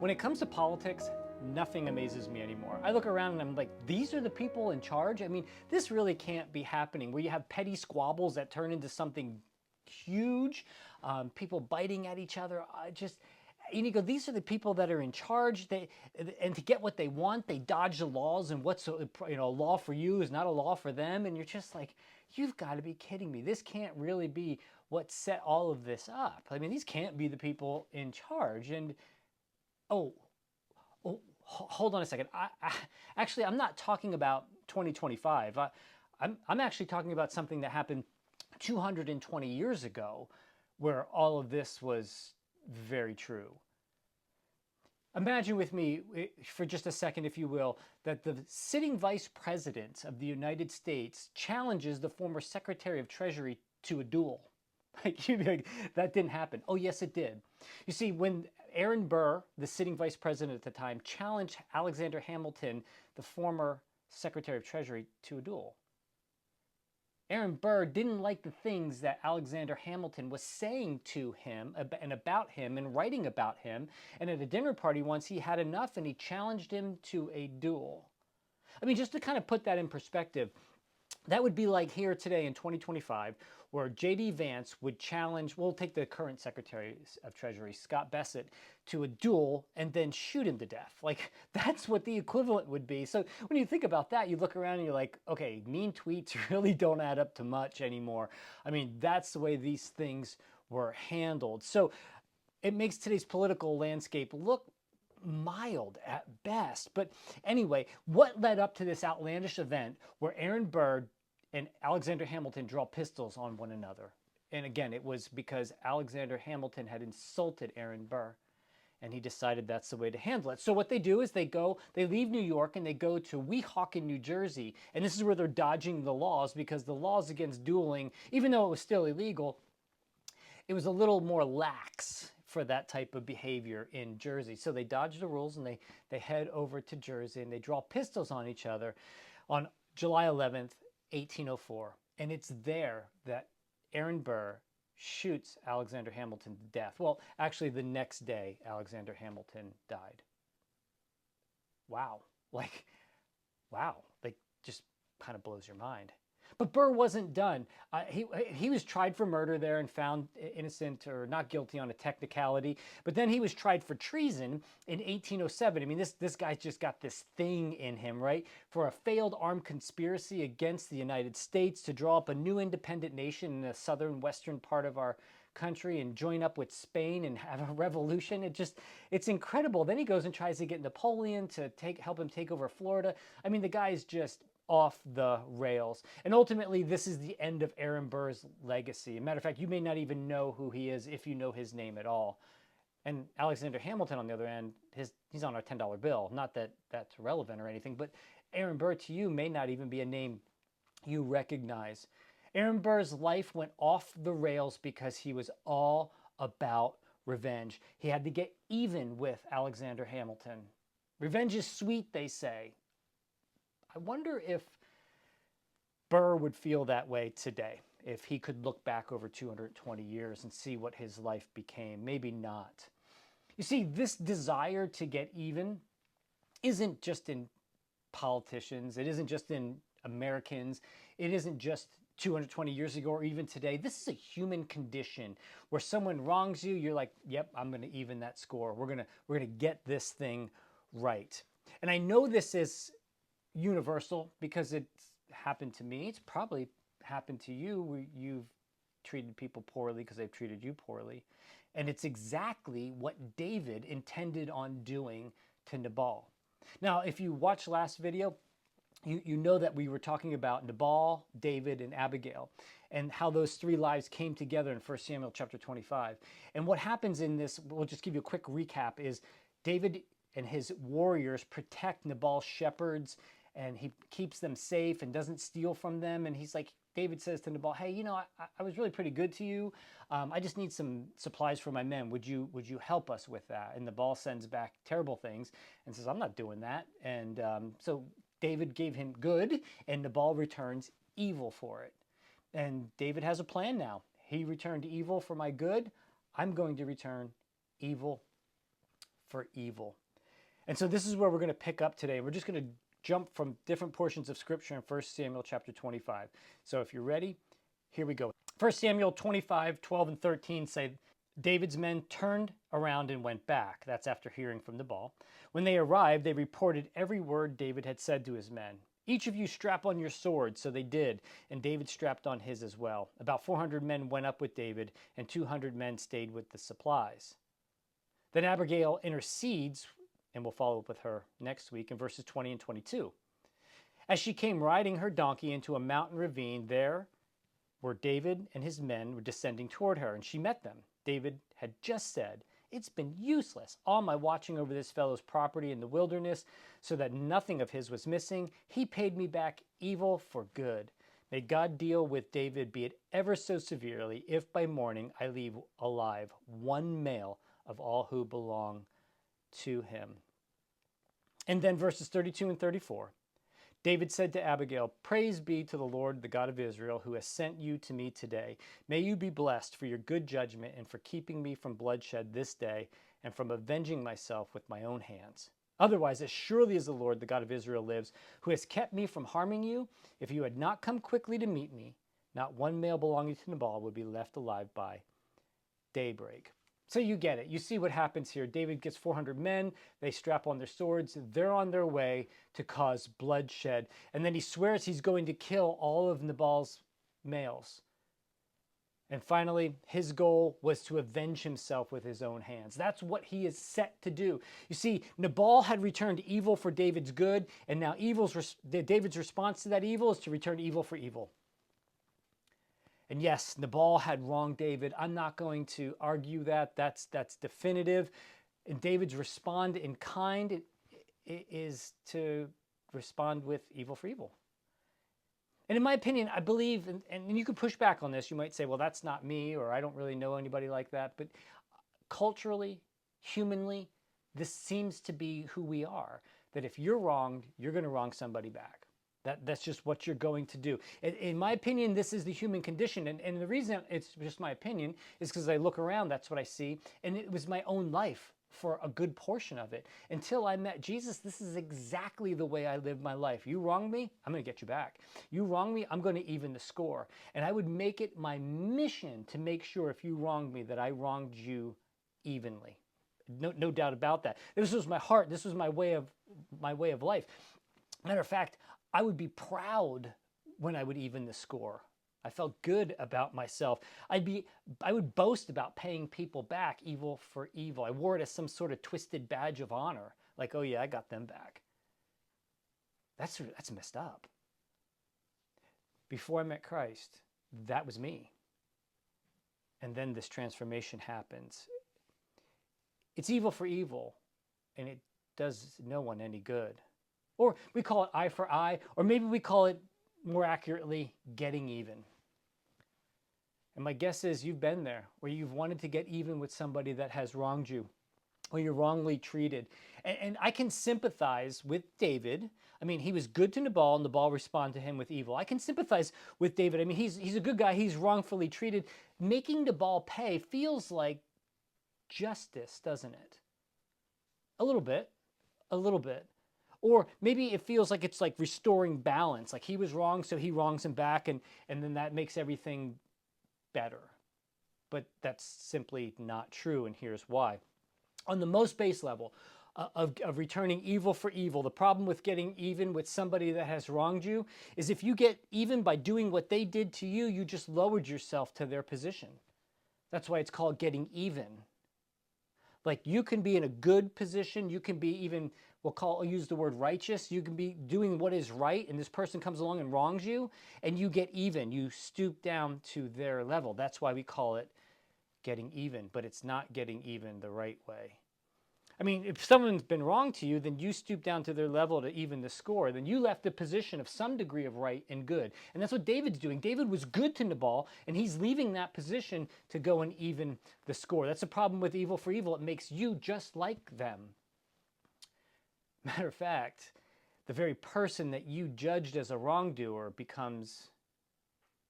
When it comes to politics, nothing amazes me anymore. I look around and I'm like, these are the people in charge? I mean, this really can't be happening where you have petty squabbles that turn into something huge, people biting at each other. And you go, these are the people that are in charge. And to get what they want, they dodge the laws, and what's a law for you is not a law for them. And you're just like, you've got to be kidding me. This can't really be what set all of this up. I mean, these can't be the people in charge. And oh, hold on a second. Actually, I'm not talking about 2025. I'm actually talking about something that happened 220 years ago, where all of this was very true. Imagine with me for just a second, if you will, that the sitting vice president of the United States challenges the former Secretary of Treasury to a duel. Like, you'd be like, that didn't happen. Oh, yes, it did. You see, when Aaron Burr, the sitting vice president at the time, challenged Alexander Hamilton, the former Secretary of Treasury, to a duel, Aaron Burr didn't like the things that Alexander Hamilton was saying to him and about him and writing about him. And at a dinner party once, he had enough and he challenged him to a duel. I mean, just to kind of put that in perspective, that would be like here today in 2025, where J.D. Vance would challenge, we'll take the current Secretary of Treasury, Scott Bessent, to a duel and then shoot him to death. Like, that's what the equivalent would be. So when you think about that, you look around and you're like, okay, mean tweets really don't add up to much anymore. I mean, that's the way these things were handled. So it makes today's political landscape look mild at best. But anyway, what led up to this outlandish event where Aaron Burr and Alexander Hamilton draw pistols on one another? And again, it was because Alexander Hamilton had insulted Aaron Burr, and he decided that's the way to handle it. So what they do is they leave New York and they go to Weehawken, New Jersey. And this is where they're dodging the laws, because the laws against dueling, even though it was still illegal, it was a little more lax for that type of behavior in Jersey. So they dodge the rules and they head over to Jersey and they draw pistols on each other on July 11th, 1804. And it's there that Aaron Burr shoots Alexander Hamilton to death. Well, actually, the next day, Alexander Hamilton died. Wow. Wow. Like, just kind of blows your mind. But Burr wasn't done. He was tried for murder there and found innocent or not guilty on a technicality. But then he was tried for treason in 1807. I mean, this guy's just got this thing in him, right? For a failed armed conspiracy against the United States to draw up a new independent nation in the southern western part of our country and join up with Spain and have a revolution. It's incredible. Then he goes and tries to get Napoleon to help him take over Florida. I mean, the guy's just off the rails. And ultimately, this is the end of Aaron Burr's legacy. As a matter of fact, you may not even know who he is if you know his name at all. And Alexander Hamilton, on the other end, he's on our $10 bill. Not that that's relevant or anything, but Aaron Burr to you may not even be a name you recognize. Aaron Burr's life went off the rails because he was all about revenge. He had to get even with Alexander Hamilton. Revenge is sweet, they say. I wonder if Burr would feel that way today, if he could look back over 220 years and see what his life became. Maybe not. You see, this desire to get even isn't just in politicians. It isn't just in Americans. It isn't just 220 years ago or even today. This is a human condition where someone wrongs you, you're like, yep, I'm going to even that score. We're going to get this thing right. And I know this is universal because it's happened to me. It's probably happened to you where you've treated people poorly because they've treated you poorly. And it's exactly what David intended on doing to Nabal. Now, if you watched last video, you know that we were talking about Nabal, David, and Abigail, and how those three lives came together in 1 Samuel chapter 25. And what happens in this, we'll just give you a quick recap, is David and his warriors protect Nabal's shepherds, and he keeps them safe and doesn't steal from them. And he's like, David says to Nabal, hey, I was really pretty good to you. I just need some supplies for my men. Would you help us with that? And Nabal sends back terrible things and says, I'm not doing that. And so David gave him good, and Nabal returns evil for it. And David has a plan now. He returned evil for my good. I'm going to return evil for evil. And so this is where we're going to pick up today. We're just going to jump from different portions of Scripture in 1 Samuel chapter 25. So if you're ready, here we go. 1 Samuel 25, 12 and 13 say, David's men turned around and went back. That's after hearing from Nabal. When they arrived, they reported every word David had said to his men. Each of you strap on your sword. So they did, and David strapped on his as well. About 400 men went up with David, and 200 men stayed with the supplies. Then Abigail intercedes, and we'll follow up with her next week in verses 20 and 22. As she came riding her donkey into a mountain ravine, there where David and his men were descending toward her, and she met them. David had just said, "It's been useless, all my watching over this fellow's property in the wilderness, so that nothing of his was missing. He paid me back evil for good. May God deal with David, be it ever so severely, if by morning I leave alive one male of all who belong to him." And then verses 32 and 34. David said to Abigail, "Praise be to the Lord, the God of Israel, who has sent you to me today. May you be blessed for your good judgment and for keeping me from bloodshed this day and from avenging myself with my own hands. Otherwise, as surely as the Lord, the God of Israel lives, who has kept me from harming you, if you had not come quickly to meet me, not one male belonging to Nabal would be left alive by daybreak." So you get it. You see what happens here. David gets 400 men. They strap on their swords. They're on their way to cause bloodshed. And then he swears he's going to kill all of Nabal's males. And finally, his goal was to avenge himself with his own hands. That's what he is set to do. You see, Nabal had returned evil for David's good, and now David's response to that evil is to return evil for evil. And yes, Nabal had wronged David. I'm not going to argue that. That's definitive. And David's respond in kind is to respond with evil for evil. And in my opinion, I believe, and you could push back on this. You might say, well, that's not me, or I don't really know anybody like that. But culturally, humanly, this seems to be who we are. That if you're wronged, you're going to wrong somebody back. That's just what you're going to do. In my opinion, this is the human condition. And the reason it's just my opinion is because I look around, that's what I see. And it was my own life for a good portion of it. Until I met Jesus, this is exactly the way I live my life. You wrong me, I'm going to get you back. You wrong me, I'm going to even the score. And I would make it my mission to make sure if you wronged me that I wronged you evenly. No doubt about that. This was my heart. This was my way of life. Matter of fact, I would be proud when I would even the score. I felt good about myself. I would boast about paying people back evil for evil. I wore it as some sort of twisted badge of honor. Like, oh yeah, I got them back. That's messed up. Before I met Christ, that was me. And then this transformation happens. It's evil for evil, and it does no one any good. Or we call it eye for eye, or maybe we call it more accurately, getting even. And my guess is you've been there, where you've wanted to get even with somebody that has wronged you, or you're wrongly treated. And I can sympathize with David. I mean, he was good to Nabal, and Nabal responded to him with evil. I can sympathize with David. I mean, he's a good guy. He's wrongfully treated. Making Nabal pay feels like justice, doesn't it? A little bit. Or maybe it feels like it's like restoring balance. Like he was wrong, so he wrongs him back, and then that makes everything better. But that's simply not true, and here's why. On the most base level of returning evil for evil, the problem with getting even with somebody that has wronged you is if you get even by doing what they did to you, you just lowered yourself to their position. That's why it's called getting even. Like you can be in a good position, you can be even, I'll use the word righteous, you can be doing what is right, and this person comes along and wrongs you, and you get even, you stoop down to their level. That's why we call it getting even, but it's not getting even the right way. I mean, if someone's been wrong to you, then you stoop down to their level to even the score. Then you left the position of some degree of right and good. And that's what David's doing. David was good to Nabal, and he's leaving that position to go and even the score. That's the problem with evil for evil. It makes you just like them. Matter of fact, the very person that you judged as a wrongdoer becomes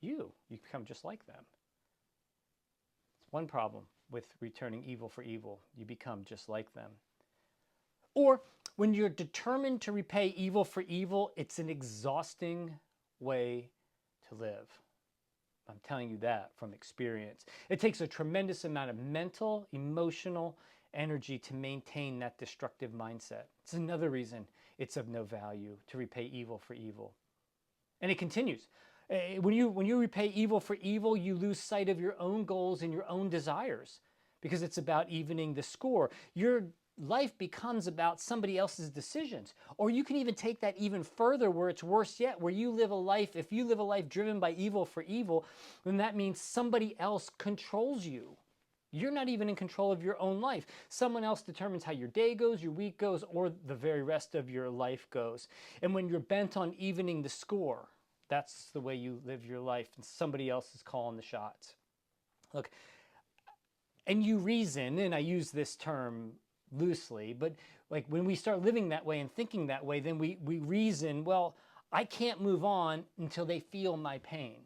you. You become just like them. It's one problem with returning evil for evil. You become just like them. Or when you're determined to repay evil for evil, it's an exhausting way to live. I'm telling you that from experience. It takes a tremendous amount of mental, emotional energy to maintain that destructive mindset. It's another reason it's of no value to repay evil for evil. And it continues. When you repay evil for evil, you lose sight of your own goals and your own desires because it's about evening the score. Your life becomes about somebody else's decisions. Or you can even take that even further where it's worse yet, where you live a life, if you live a life driven by evil for evil, then that means somebody else controls you. You're not even in control of your own life. Someone else determines how your day goes, your week goes, or the very rest of your life goes. And when you're bent on evening the score, that's the way you live your life, and somebody else is calling the shots. Look, and you reason, and I use this term loosely, but like when we start living that way and thinking that way, then we reason, well, I can't move on until they feel my pain.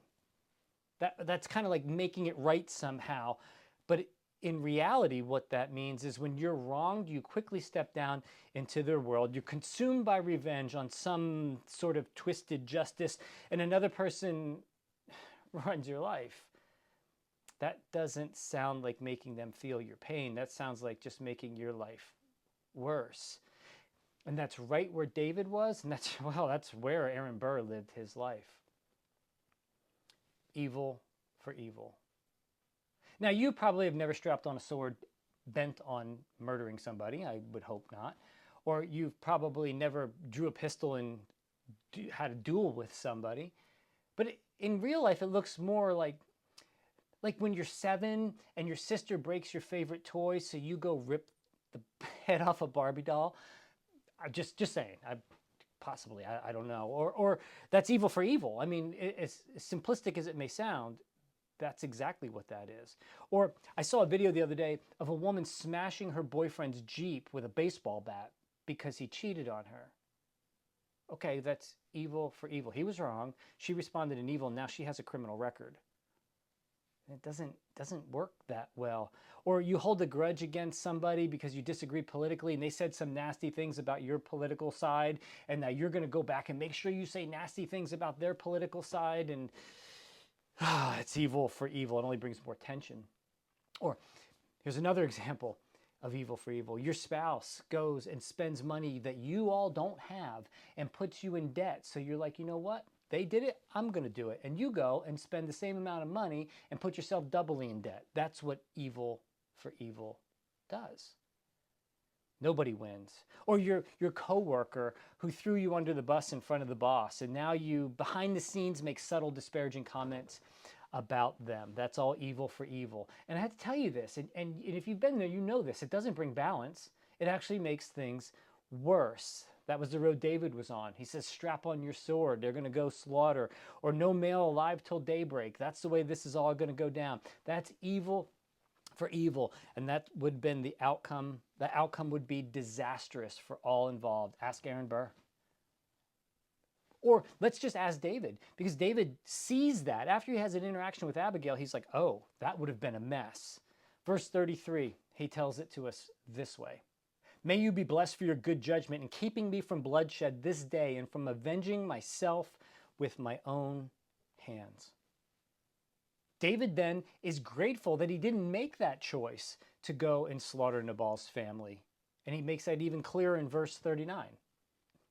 That's kind of like making it right somehow. But in reality, what that means is when you're wronged, you quickly step down into their world. You're consumed by revenge on some sort of twisted justice, and another person runs your life. That doesn't sound like making them feel your pain. That sounds like just making your life worse. And that's right where David was, and that's where Aaron Burr lived his life. Evil for evil. Now, you probably have never strapped on a sword bent on murdering somebody. I would hope not. Or you've probably never drew a pistol and had a duel with somebody. But in real life, it looks more like when you're 7 and your sister breaks your favorite toy, so you go rip the head off a Barbie doll. Just saying. I don't know. Or that's evil for evil. I mean, as simplistic as it may sound, that's exactly what that is. Or I saw a video the other day of a woman smashing her boyfriend's Jeep with a baseball bat because he cheated on her. Okay, that's evil for evil. He was wrong. She responded in evil. Now she has a criminal record. It doesn't work that well. Or you hold a grudge against somebody because you disagree politically and they said some nasty things about your political side, and now you're going to go back and make sure you say nasty things about their political side, and it's evil for evil. It only brings more tension. Or here's another example of evil for evil. Your spouse goes and spends money that you all don't have and puts you in debt. So you're like, you know what? They did it, I'm going to do it. And you go and spend the same amount of money and put yourself doubly in debt. That's what evil for evil does. Nobody wins. Or your coworker who threw you under the bus in front of the boss, and now you, behind the scenes, make subtle disparaging comments about them. That's all evil for evil. And I have to tell you this, and if you've been there, you know this. It doesn't bring balance. It actually makes things worse. That was the road David was on. He says, strap on your sword. They're going to go slaughter. Or no male alive till daybreak. That's the way this is all going to go down. That's evil for evil. And that would have been the outcome. The outcome would be disastrous for all involved. Ask Aaron Burr. Or let's just ask David, because David sees that. After he has an interaction with Abigail, he's like, oh, that would have been a mess. Verse 33, he tells it to us this way. May you be blessed for your good judgment in keeping me from bloodshed this day and from avenging myself with my own hands. David then is grateful that he didn't make that choice to go and slaughter Nabal's family. And he makes that even clearer in verse 39.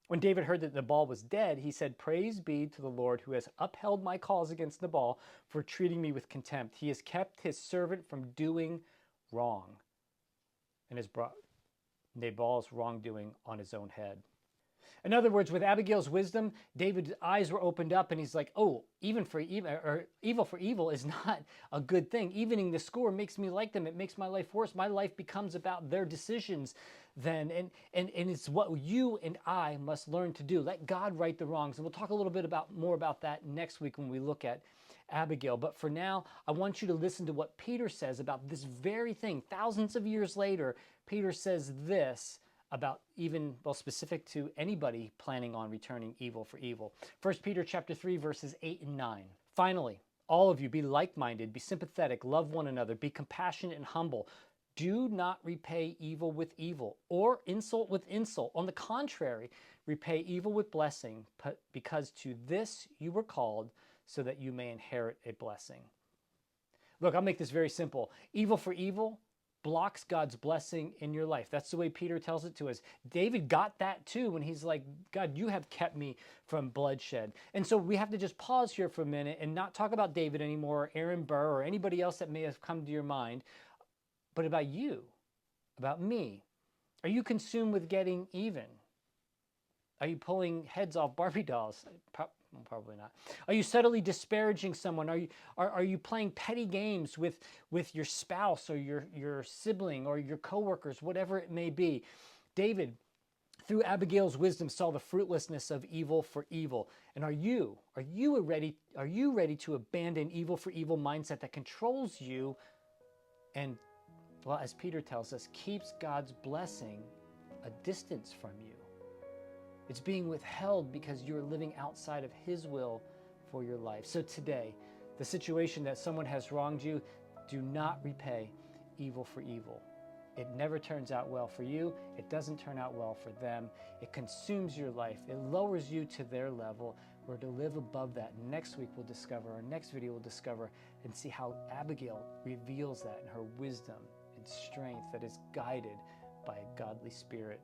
When David heard that Nabal was dead, he said, praise be to the Lord who has upheld my cause against Nabal for treating me with contempt. He has kept his servant from doing wrong and has brought Nabal's wrongdoing on his own head. In other words, with Abigail's wisdom, David's eyes were opened up and he's like, oh, evil for evil is not a good thing. Evening the score makes me like them. It makes my life worse. My life becomes about their decisions then. And it's what you and I must learn to do. Let God right the wrongs. And we'll talk a little bit more about that next week when we look at Abigail. But for now, I want you to listen to what Peter says about this very thing. Thousands of years later, Peter says this about even, well, specific to anybody planning on returning evil for evil. 1 Peter chapter 3, verses 8 and 9. Finally, all of you be like-minded, be sympathetic, love one another, be compassionate and humble. Do not repay evil with evil or insult with insult. On the contrary, repay evil with blessing, because to this you were called, so that you may inherit a blessing. Look, I'll make this very simple. Evil for evil blocks God's blessing in your life. That's the way Peter tells it to us. David got that too when he's like, God, you have kept me from bloodshed. And so we have to just pause here for a minute and not talk about David anymore, or Aaron Burr, or anybody else that may have come to your mind, but about you, about me. Are you consumed with getting even? Are you pulling heads off Barbie dolls? Probably not. Are you subtly disparaging someone? Are you playing petty games with your spouse or your sibling or your coworkers, whatever it may be? David, through Abigail's wisdom, saw the fruitlessness of evil for evil. And are you ready to abandon evil for evil mindset that controls you and, well, as Peter tells us, keeps God's blessing a distance from you? It's being withheld because you're living outside of His will for your life. So today, the situation that someone has wronged you, do not repay evil for evil. It never turns out well for you. It doesn't turn out well for them. It consumes your life. It lowers you to their level. We're to live above that. Next week we'll discover, our next video we'll discover and see how Abigail reveals that in her wisdom and strength that is guided by a godly spirit